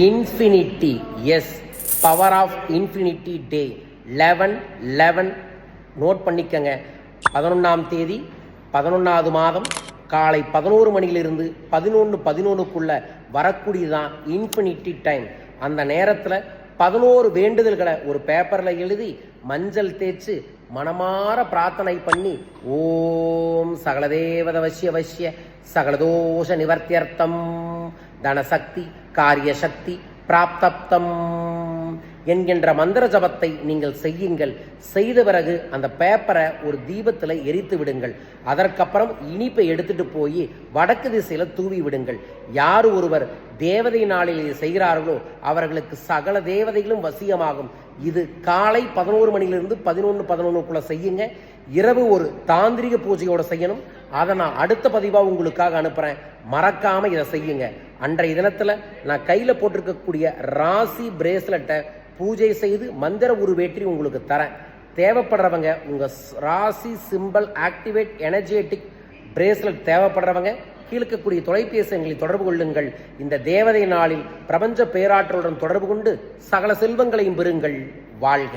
Infinity, yes, power of infinity day 11/11. Note பண்ணிக்கங்க. 11ஆம் தேதி 11வது மாதம் காலை 11 மணியிலிருந்து 11:11க்குள்ள வரக்கூடியதான் இன்ஃபினிட்டி டைம். அந்த நேரத்தில் 11 வேண்டுதல்களை ஒரு பேப்பரில் எழுதி மஞ்சள் தேய்ச்சி மனமாற பிரார்த்தனை பண்ணி, ஓம் சகலதேவத வசிய வசிய சகலதோஷ நிவர்த்தியர்த்தம் தனசக்தி காரியசக்தி பிராப்தப்தம் என்கின்ற மந்திர ஜபத்தை நீங்கள் செய்யுங்கள். செய்த பிறகு அந்த பேப்பரை ஒரு தீபத்தில் எரித்து விடுங்கள். அதற்கப்புறம் இனிப்பை எடுத்துட்டு போய் வடக்கு திசையில் தூவி விடுங்கள். யார் ஒருவர் தேவதை நாளில் செய்கிறார்களோ அவர்களுக்கு சகல தேவதைகளும் வசியமாகும். இது காலை 11 மணியிலிருந்து 11:11க்குள்ள செய்யுங்க. இரவு ஒரு தாந்திரிக பூஜையோட செய்யணும். அதை நான் அடுத்த பதிவாக உங்களுக்காக அனுப்புகிறேன். மறக்காமல் இதை செய்யுங்க. அன்றைய தினத்தில் நான் கையில் போட்டிருக்கக்கூடிய ராசி பிரேஸ்லெட்டை பூஜை செய்து மந்திர உருவேற்றி உங்களுக்கு தரேன். தேவைப்படுறவங்க உங்கள் ராசி சிம்பிள் ஆக்டிவேட் எனர்ஜெட்டிக் பிரேஸ்லெட் தேவைப்படுறவங்க கீழ்க்கக்கூடிய தொலைபேசி எண்களில் தொடர்பு கொள்ளுங்கள். இந்த தேவதை நாளில் பிரபஞ்ச பேராற்றலுடன் தொடர்பு கொண்டு சகல செல்வங்களையும் பெறுங்கள். வாழ்க.